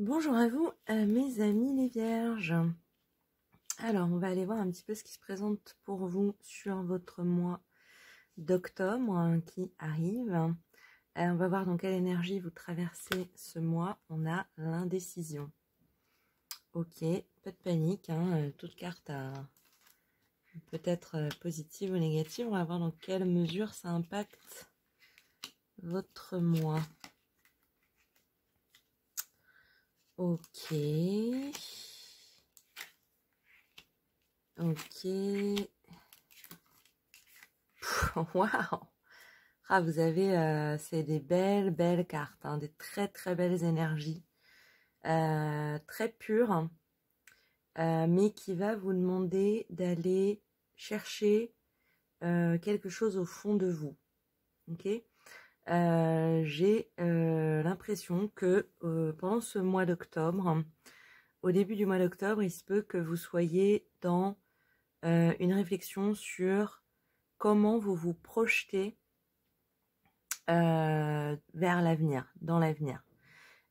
Bonjour à vous, mes amis les vierges. Alors, on va aller voir un petit peu ce qui se présente pour vous sur votre mois d'octobre qui arrive. On va voir dans quelle énergie vous traversez ce mois. On a l'indécision. Ok, pas de panique, toute carte peut être positive ou négative. On va voir dans quelle mesure ça impacte votre mois. Ok. Ok. Waouh! Ah, vous avez, c'est des belles cartes, des très belles énergies, très pures, mais qui va vous demander d'aller chercher quelque chose au fond de vous. Ok? J'ai l'impression que pendant ce mois d'octobre, au début du mois d'octobre, il se peut que vous soyez dans une réflexion sur comment vous vous projetez vers l'avenir, dans l'avenir.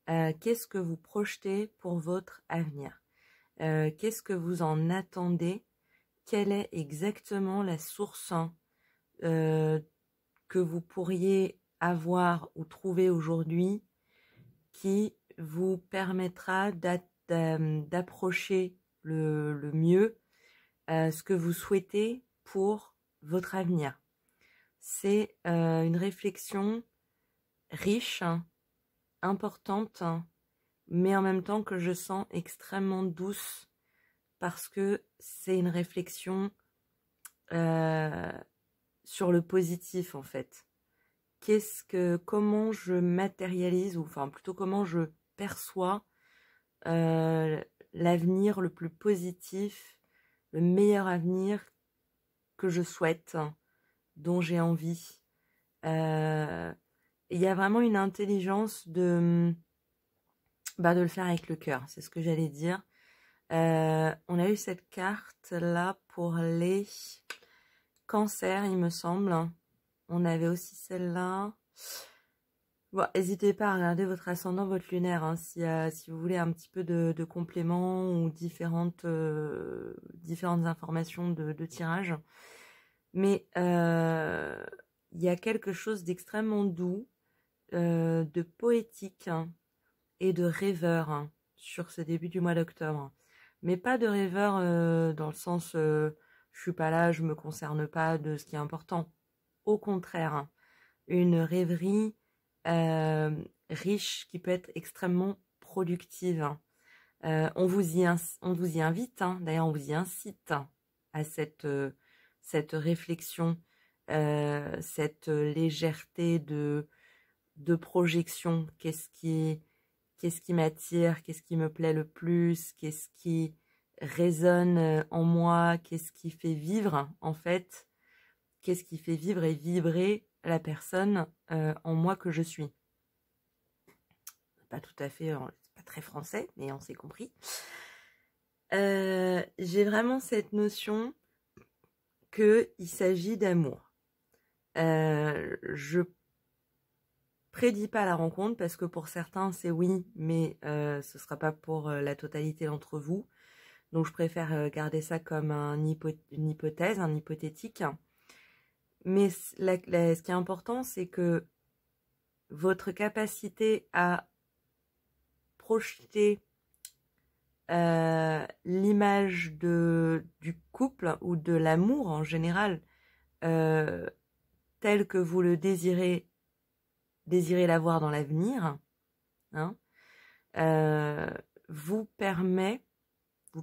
Qu'est-ce que vous projetez pour votre avenir? Qu'est-ce que vous en attendez? Quelle est exactement la source que vous pourriez avoir ou trouver aujourd'hui qui vous permettra d'approcher le mieux ce que vous souhaitez pour votre avenir? C'est une réflexion riche, importante, mais en même temps que je sens extrêmement douce parce que c'est une réflexion sur le positif en fait. Comment je matérialise, ou enfin plutôt comment je perçois l'avenir le plus positif, le meilleur avenir que je souhaite, dont j'ai envie. Il y a vraiment une intelligence de le faire avec le cœur, c'est ce que j'allais dire. On a eu cette carte là pour les cancers, il me semble. On avait aussi celle-là. Bon, n'hésitez pas à regarder votre ascendant, votre lunaire, si vous voulez un petit peu de compléments ou différentes informations de tirage. Mais il y a quelque chose d'extrêmement doux, de poétique et de rêveur sur ce début du mois d'octobre. Mais pas de rêveur dans le sens je suis pas là, je me concerne pas de ce qui est important. Au contraire, une rêverie riche qui peut être extrêmement productive. On vous y invite, d'ailleurs on vous y incite à cette réflexion, cette légèreté de projection. Qu'est-ce qui m'attire, qu'est-ce qui me plaît le plus, qu'est-ce qui résonne en moi, qu'est-ce qui fait vivre en fait, qu'est-ce qui fait vivre et vibrer la personne en moi que je suis. Pas tout à fait, c'est pas très français, mais on s'est compris. J'ai vraiment cette notion qu'il s'agit d'amour. Je prédis pas la rencontre parce que pour certains c'est oui, mais ce sera pas pour la totalité d'entre vous. Donc je préfère garder ça comme une hypothèse, un hypothétique. Mais ce qui est important, c'est que votre capacité à projeter l'image du couple ou de l'amour en général tel que vous le désirez l'avoir dans l'avenir, vous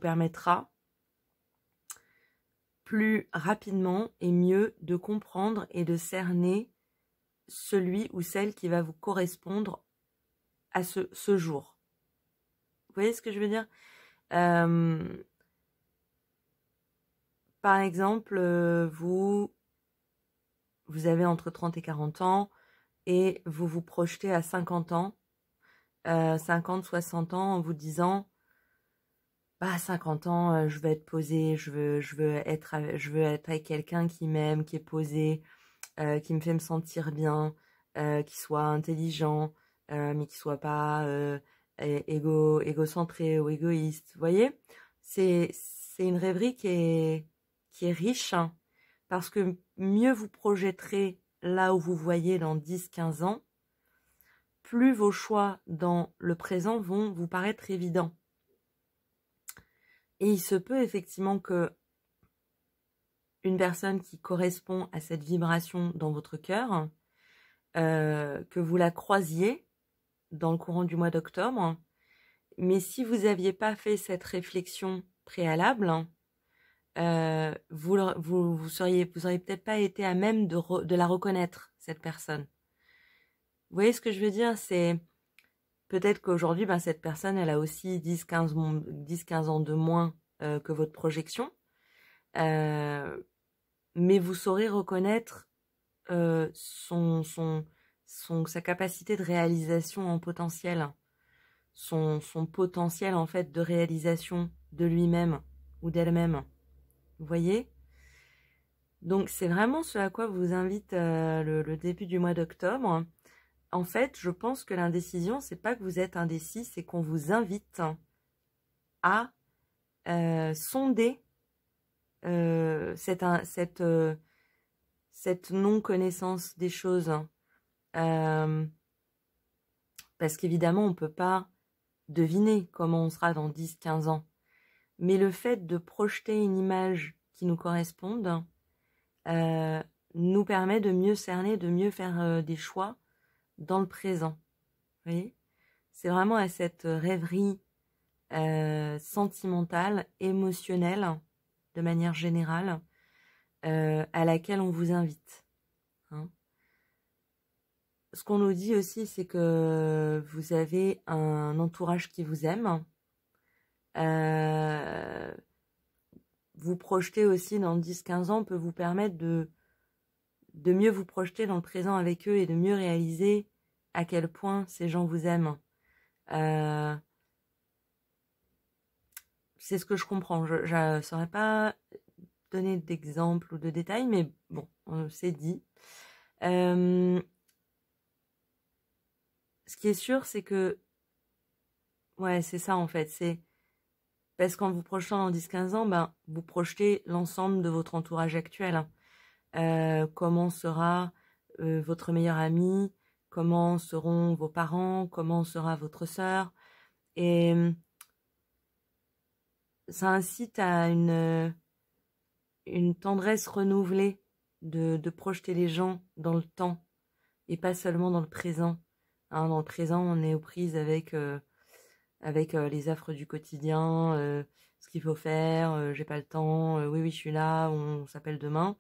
permettra plus rapidement et mieux de comprendre et de cerner celui ou celle qui va vous correspondre à ce jour. Vous voyez ce que je veux dire? Par exemple, vous avez entre 30 et 40 ans et vous vous projetez à 50 ans, 50, 60 ans en vous disant à 50 ans, je veux être posée, je veux être avec quelqu'un qui m'aime, qui est posé, qui me fait me sentir bien, qui soit intelligent, mais qui soit pas égocentré ou égoïste. Vous voyez, c'est une rêverie qui est riche, hein, parce que mieux vous projetterez là où vous voyez dans 10-15 ans, plus vos choix dans le présent vont vous paraître évidents. Et il se peut effectivement que une personne qui correspond à cette vibration dans votre cœur, que vous la croisiez dans le courant du mois d'octobre, mais si vous n'aviez pas fait cette réflexion préalable, vous auriez peut-être pas été à même de la reconnaître, cette personne. Vous voyez ce que je veux dire? C'est peut-être qu'aujourd'hui, cette personne, elle a aussi 10-15 ans de moins que votre projection, mais vous saurez reconnaître sa capacité de réalisation en potentiel, son potentiel en fait de réalisation de lui-même ou d'elle-même. Vous voyez? Donc c'est vraiment ce à quoi vous invite le début du mois d'octobre. En fait, je pense que l'indécision, c'est pas que vous êtes indécis, c'est qu'on vous invite à sonder cette non-connaissance des choses. Parce qu'évidemment, on ne peut pas deviner comment on sera dans 10-15 ans. Mais le fait de projeter une image qui nous corresponde nous permet de mieux cerner, de mieux faire des choix dans le présent. Vous voyez? C'est vraiment à cette rêverie sentimentale, émotionnelle, de manière générale, à laquelle on vous invite. Hein. Ce qu'on nous dit aussi, c'est que vous avez un entourage qui vous aime. Vous projeter aussi dans 10-15 ans peut vous permettre de mieux vous projeter dans le présent avec eux et de mieux réaliser à quel point ces gens vous aiment. C'est ce que je comprends. Je ne saurais pas donner d'exemples ou de détails, mais bon, c'est dit. Ce qui est sûr, c'est que, ouais, c'est ça en fait. C'est parce qu'en vous projetant dans 10-15 ans, vous projetez l'ensemble de votre entourage actuel. Comment sera votre meilleur ami, comment seront vos parents, comment sera votre sœur. Et ça incite à une tendresse renouvelée de projeter les gens dans le temps et pas seulement dans le présent. Hein, dans le présent, on est aux prises avec les affres du quotidien, ce qu'il faut faire, j'ai pas le temps, oui, je suis là, on s'appelle demain.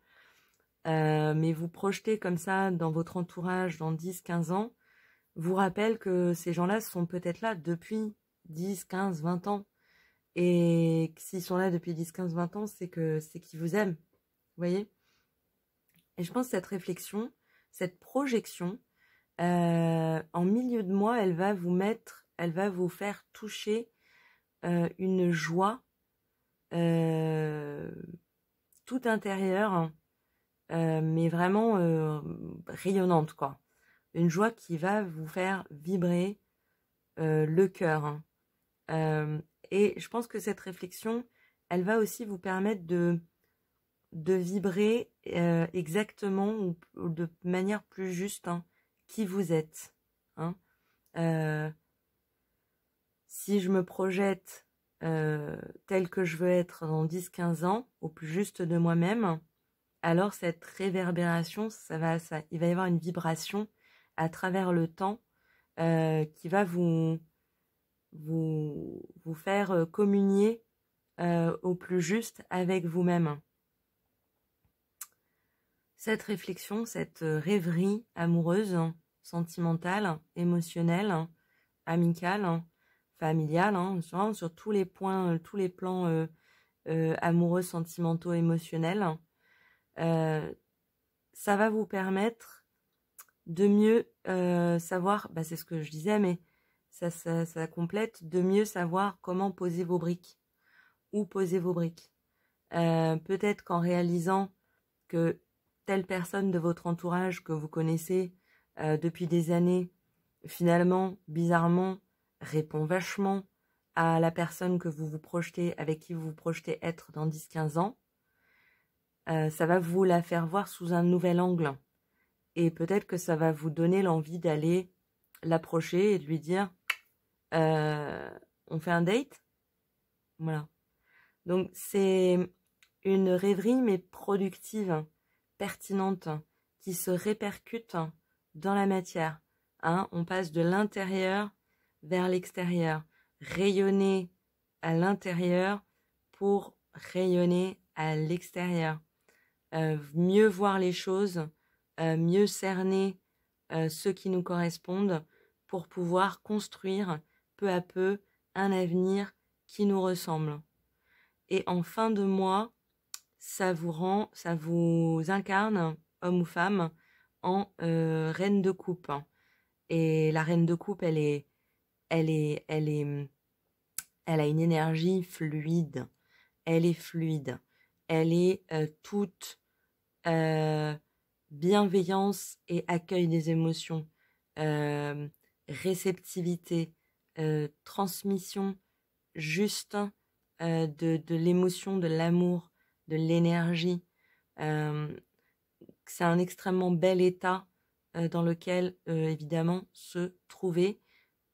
Mais vous projetez comme ça dans votre entourage dans 10-15 ans, vous rappelle que ces gens-là sont peut-être là depuis 10, 15, 20 ans. Et s'ils sont là depuis 10, 15, 20 ans, c'est qu'ils vous aiment. Vous voyez? Et je pense que cette réflexion, cette projection, en milieu de mois, elle va vous faire toucher une joie tout intérieure, mais vraiment rayonnante, quoi. Une joie qui va vous faire vibrer le cœur. Et je pense que cette réflexion, elle va aussi vous permettre de vibrer exactement ou de manière plus juste qui vous êtes. Hein. Si je me projette tel que je veux être dans 10-15 ans, au plus juste de moi-même, alors cette réverbération, il va y avoir une vibration à travers le temps qui va vous faire communier au plus juste avec vous-même. Cette réflexion, cette rêverie amoureuse, sentimentale, émotionnelle, amicale, familiale, sur tous les points, tous les plans amoureux, sentimentaux, émotionnels, ça va vous permettre de mieux savoir, c'est ce que je disais, mais ça complète, de mieux savoir comment poser vos briques, où poser vos briques. Peut-être qu'en réalisant que telle personne de votre entourage que vous connaissez depuis des années, finalement, bizarrement, répond vachement à la personne que vous vous projetez, avec qui vous vous projetez être dans 10-15 ans, ça va vous la faire voir sous un nouvel angle. Et peut-être que ça va vous donner l'envie d'aller l'approcher et de lui dire on fait un date? Voilà. Donc c'est une rêverie mais productive, pertinente, qui se répercute dans la matière. Hein, on passe de l'intérieur vers l'extérieur. Rayonner à l'intérieur pour rayonner à l'extérieur. Mieux voir les choses, mieux cerner ceux qui nous correspondent pour pouvoir construire peu à peu un avenir qui nous ressemble. Et en fin de mois, ça vous incarne, homme ou femme, en reine de coupe. Et la reine de coupe, elle a une énergie fluide. Elle est fluide. Elle est toute bienveillance et accueil des émotions, réceptivité, transmission juste de l'émotion, de l'amour, de l'énergie. C'est un extrêmement bel état dans lequel, évidemment, se trouver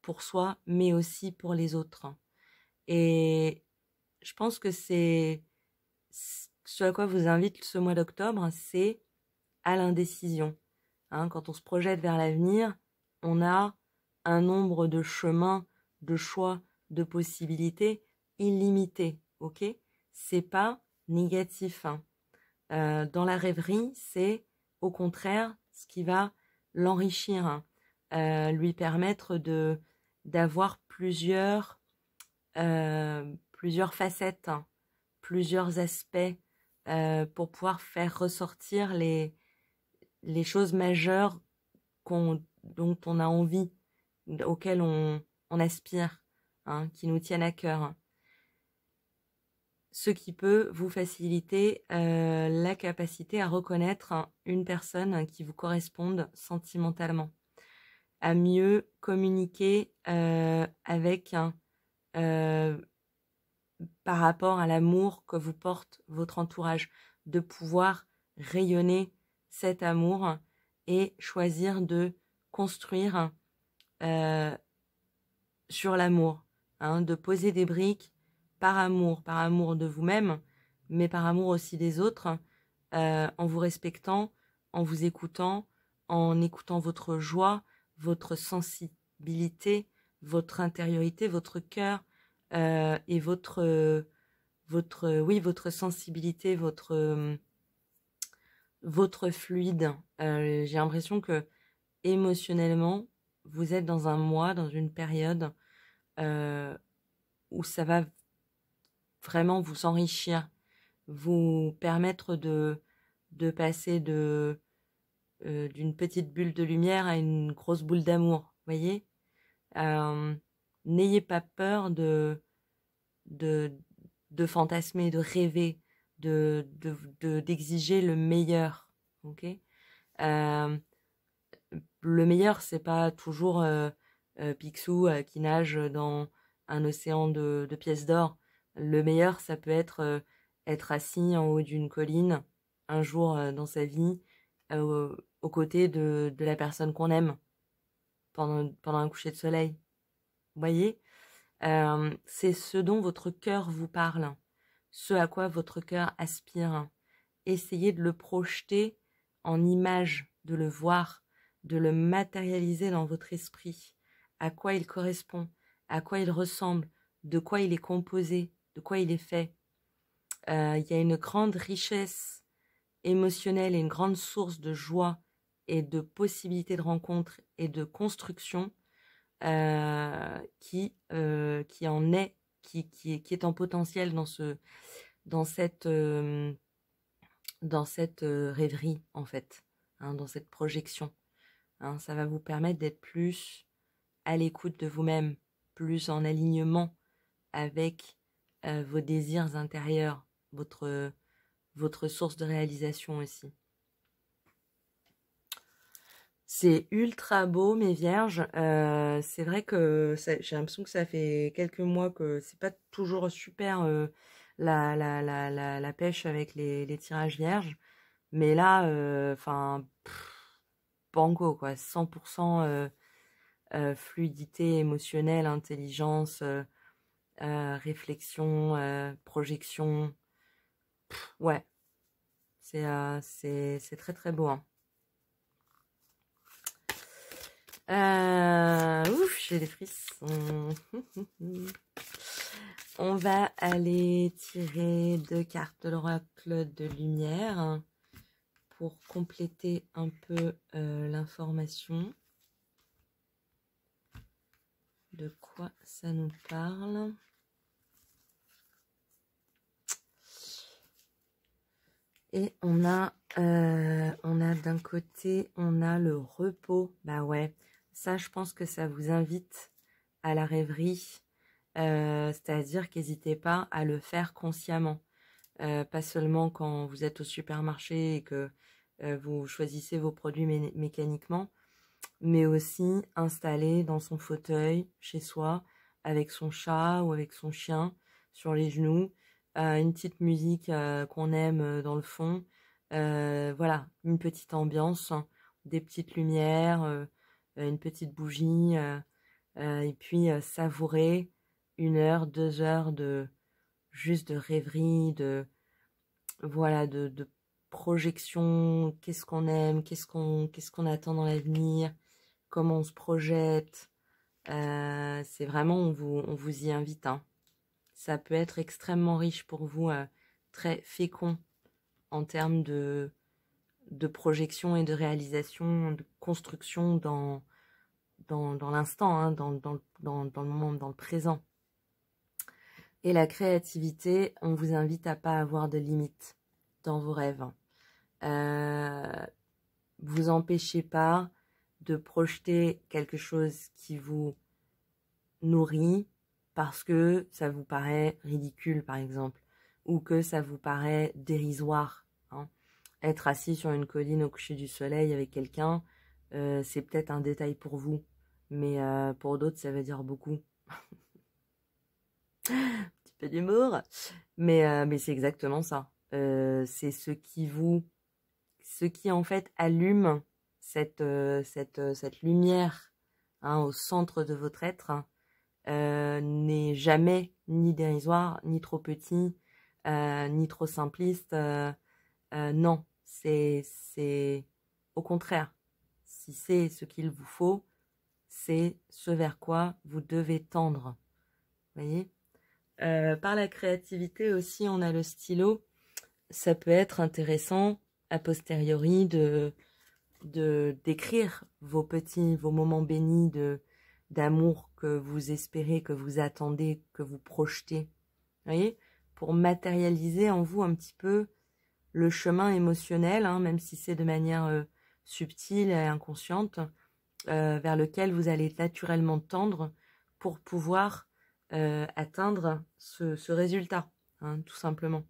pour soi, mais aussi pour les autres. Et je pense que c'est ce à quoi vous invite ce mois d'octobre, c'est à l'indécision. Hein, quand on se projette vers l'avenir, on a un nombre de chemins, de choix, de possibilités illimité. Ok, c'est pas négatif. Hein. Dans la rêverie, c'est au contraire ce qui va l'enrichir, hein, lui permettre d'avoir plusieurs facettes, hein, plusieurs aspects pour pouvoir faire ressortir les choses majeures dont on a envie, auxquelles on aspire, hein, qui nous tiennent à cœur. Ce qui peut vous faciliter la capacité à reconnaître une personne qui vous corresponde sentimentalement, à mieux communiquer avec par rapport à l'amour que vous porte votre entourage, de pouvoir rayonner cet amour et choisir de construire sur l'amour, hein, de poser des briques par amour de vous-même, mais par amour aussi des autres, en vous respectant, en vous écoutant, en écoutant votre joie, votre sensibilité, votre intériorité, votre cœur et votre sensibilité, votre fluide. J'ai l'impression que émotionnellement, vous êtes dans un mois, dans une période où ça va vraiment vous enrichir, vous permettre de passer d'une petite bulle de lumière à une grosse boule d'amour, voyez. N'ayez pas peur de fantasmer, de rêver, d'exiger le meilleur, ok. Le meilleur, c'est pas toujours Picsou qui nage dans un océan de pièces d'or. Le meilleur, ça peut être assis en haut d'une colline un jour dans sa vie, aux côtés de la personne qu'on aime pendant un coucher de soleil. Vous voyez, c'est ce dont votre cœur vous parle, ce à quoi votre cœur aspire. Essayez de le projeter en image, de le voir, de le matérialiser dans votre esprit, à quoi il correspond, à quoi il ressemble, de quoi il est composé, de quoi il est fait. Il y a une grande richesse émotionnelle et une grande source de joie et de possibilités de rencontre et de construction qui est en potentiel dans cette rêverie, en fait, hein, dans cette projection. Hein, ça va vous permettre d'être plus à l'écoute de vous-même, plus en alignement avec vos désirs intérieurs, votre source de réalisation aussi. C'est ultra beau, mes vierges. C'est vrai que j'ai l'impression que ça fait quelques mois que c'est pas toujours super la pêche avec les tirages vierges. Mais là, enfin, banco, quoi. 100% fluidité émotionnelle, intelligence, réflexion, projection. Ouais, c'est très très beau, hein. Ouf, j'ai des frissons. On va aller tirer 2 cartes de l'oracle de lumière pour compléter un peu l'information. De quoi ça nous parle? Et on a d'un côté, on a le repos. Bah ouais, ça je pense que ça vous invite à la rêverie. C'est-à-dire qu'hésitez pas à le faire consciemment. Pas seulement quand vous êtes au supermarché et que vous choisissez vos produits mécaniquement, mais aussi installé dans son fauteuil, chez soi, avec son chat ou avec son chien sur les genoux, une petite musique qu'on aime dans le fond, voilà, une petite ambiance, des petites lumières, une petite bougie, et puis savourer 1 heure, 2 heures de juste de rêverie, de voilà, de projection, qu'est-ce qu'on aime, qu'est-ce qu'on attend dans l'avenir, comment on se projette. C'est vraiment, on vous y invite, hein. Ça peut être extrêmement riche pour vous, très fécond en termes de projection et de réalisation, de construction dans l'instant, hein, dans le moment, dans le présent. Et la créativité, on vous invite à pas avoir de limites dans vos rêves. Vous empêchez pas de projeter quelque chose qui vous nourrit parce que ça vous paraît ridicule, par exemple, ou que ça vous paraît dérisoire, hein. Être assis sur une colline au coucher du soleil avec quelqu'un, c'est peut-être un détail pour vous, mais pour d'autres, ça veut dire beaucoup. Un petit peu d'humour, mais c'est exactement ça. C'est ce qui en fait allume cette lumière, hein, au centre de votre être, hein, n'est jamais ni dérisoire, ni trop petit, ni trop simpliste. Non, c'est au contraire. Si c'est ce qu'il vous faut, c'est ce vers quoi vous devez tendre. Vous voyez? Par la créativité aussi, on a le stylo. Ça peut être intéressant a posteriori de d'écrire vos moments bénis d'amour que vous espérez, que vous attendez, que vous projetez. Vous voyez, pour matérialiser en vous un petit peu le chemin émotionnel, hein, même si c'est de manière subtile et inconsciente, vers lequel vous allez naturellement tendre pour pouvoir atteindre ce résultat, hein, tout simplement.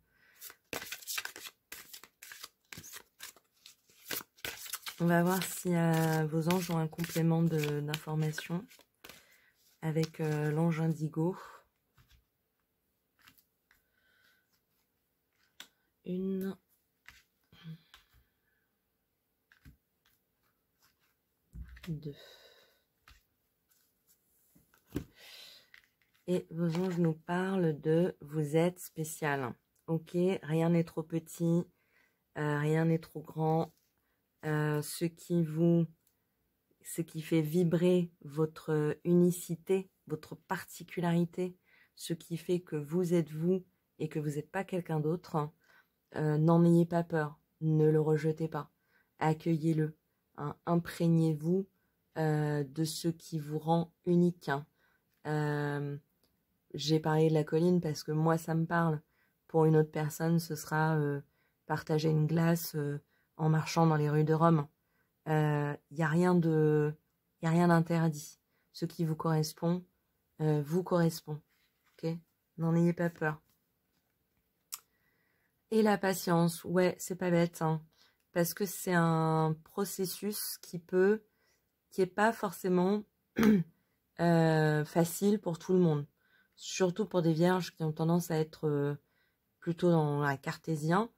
On va voir si vos anges ont un complément d'information avec l'ange indigo. 1, 2. Et vos anges nous parlent de vous êtes spécial. Ok, rien n'est trop petit, rien n'est trop grand. Ce qui fait vibrer votre unicité, votre particularité, ce qui fait que vous êtes vous et que vous n'êtes pas quelqu'un d'autre, n'en ayez pas peur, ne le rejetez pas, accueillez-le, hein, imprégnez-vous de ce qui vous rend unique, hein. J'ai parlé de la colline parce que moi ça me parle. Pour une autre personne, ce sera partager une glace en marchant dans les rues de Rome. Il n'y a rien d'interdit. Ce qui vous correspond, vous correspond. Ok, n'en ayez pas peur. Et la patience, ouais, c'est pas bête, hein, parce que c'est un processus qui peut qui n'est pas forcément facile pour tout le monde. Surtout pour des vierges qui ont tendance à être plutôt dans la cartésien.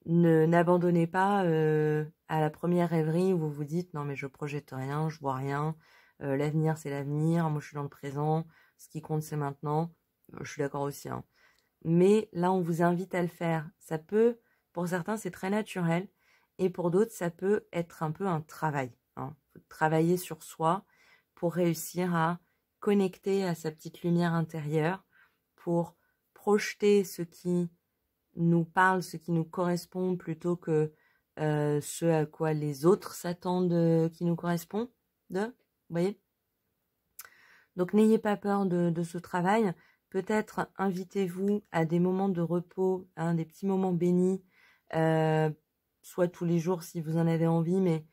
N'abandonnez pas à la première rêverie où vous vous dites non mais je projette rien, je vois rien, l'avenir c'est l'avenir, moi je suis dans le présent, ce qui compte c'est maintenant. Je suis d'accord aussi, hein. Mais là on vous invite à le faire. Ça peut, pour certains c'est très naturel et pour d'autres ça peut être un peu un travail, hein. Faut travailler sur soi pour réussir à connecter à sa petite lumière intérieure, pour projeter ce qui nous parle, ce qui nous correspond plutôt que ce à quoi les autres s'attendent qui nous correspond. Vous voyez? Donc n'ayez pas peur de ce travail. Peut-être invitez-vous à des moments de repos, hein, des petits moments bénis, soit tous les jours si vous en avez envie, mais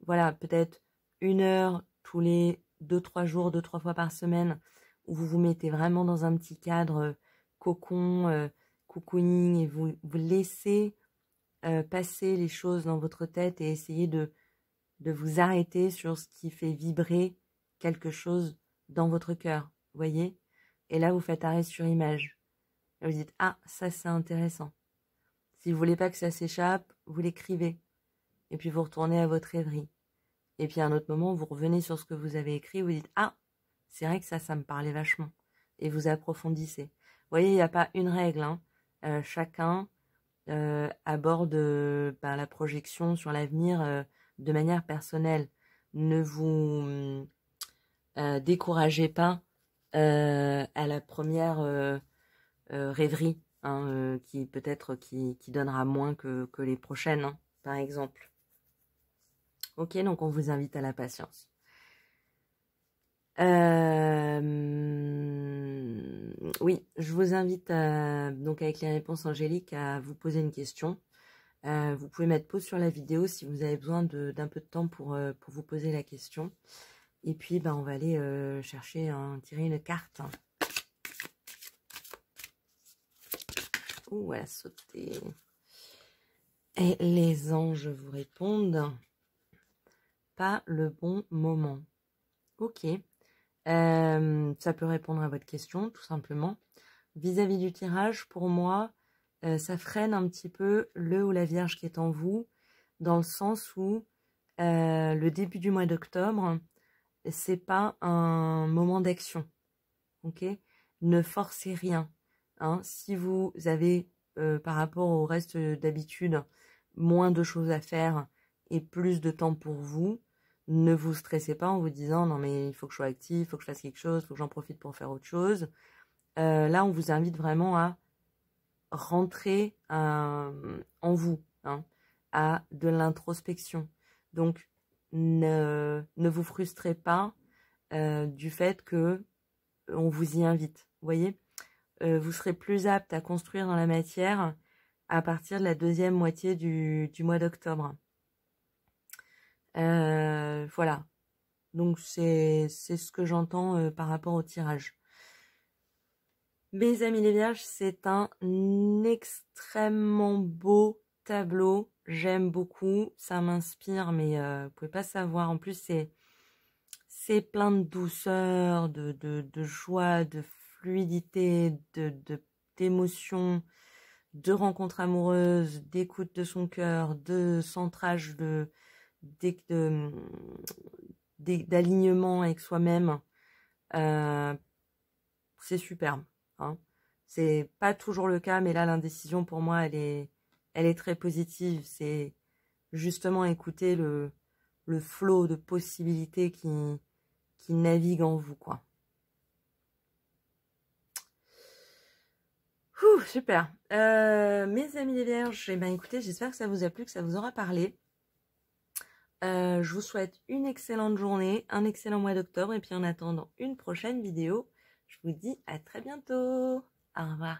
voilà, peut-être 1 heure tous les 2-3 jours, 2-3 fois par semaine, où vous vous mettez vraiment dans un petit cadre cocon, cocooning, et vous laissez passer les choses dans votre tête et essayez de vous arrêter sur ce qui fait vibrer quelque chose dans votre cœur, voyez? Et là, vous faites arrêt sur image. Et vous dites, ah, ça c'est intéressant. Si vous voulez pas que ça s'échappe, vous l'écrivez. Et puis vous retournez à votre rêverie. Et puis à un autre moment, vous revenez sur ce que vous avez écrit, vous dites, ah, c'est vrai que ça me parlait vachement. Et vous approfondissez. Vous voyez, il n'y a pas une règle, hein. Chacun aborde la projection sur l'avenir de manière personnelle. Ne vous découragez pas à la première rêverie, hein, qui peut-être qui donnera moins que les prochaines, hein, par exemple. Ok, donc on vous invite à la patience. Oui, je vous invite donc avec les réponses angéliques à vous poser une question. Vous pouvez mettre pause sur la vidéo si vous avez besoin d'un peu de temps pour vous poser la question. Et puis, on va aller chercher, tirer une carte. Ouh, elle a sauté. Et les anges vous répondent. Pas le bon moment. Ok. Ça peut répondre à votre question, tout simplement. Vis-à-vis du tirage, pour moi, ça freine un petit peu le ou la Vierge qui est en vous, dans le sens où le début du mois d'octobre, c'est pas un moment d'action. Ok? Ne forcez rien, hein. Si vous avez, par rapport au reste d'habitude, moins de choses à faire et plus de temps pour vous, ne vous stressez pas en vous disant non mais il faut que je sois actif, il faut que je fasse quelque chose, il faut que j'en profite pour faire autre chose. Là, on vous invite vraiment à rentrer en vous, hein, à de l'introspection. Donc, ne vous frustrez pas du fait que on vous y invite. Vous voyez, vous serez plus apte à construire dans la matière à partir de la deuxième moitié du mois d'octobre. Voilà. Donc, c'est ce que j'entends par rapport au tirage. Mes amis les vierges, c'est un extrêmement beau tableau. J'aime beaucoup. Ça m'inspire, mais vous pouvez pas savoir. En plus, c'est plein de douceur, de joie, de fluidité, d'émotion, de rencontres amoureuses, d'écoute de son cœur, de centrage, d'alignement avec soi-même. C'est superbe, hein. C'est pas toujours le cas, mais là l'indécision pour moi elle est très positive. C'est justement écouter le flot de possibilités qui navigue en vous, quoi. Ouh, super. Mes amis les vierges, eh ben, écoutez, j'espère que ça vous a plu, que ça vous aura parlé. Je vous souhaite une excellente journée, un excellent mois d'octobre, et puis en attendant une prochaine vidéo, je vous dis à très bientôt. Au revoir.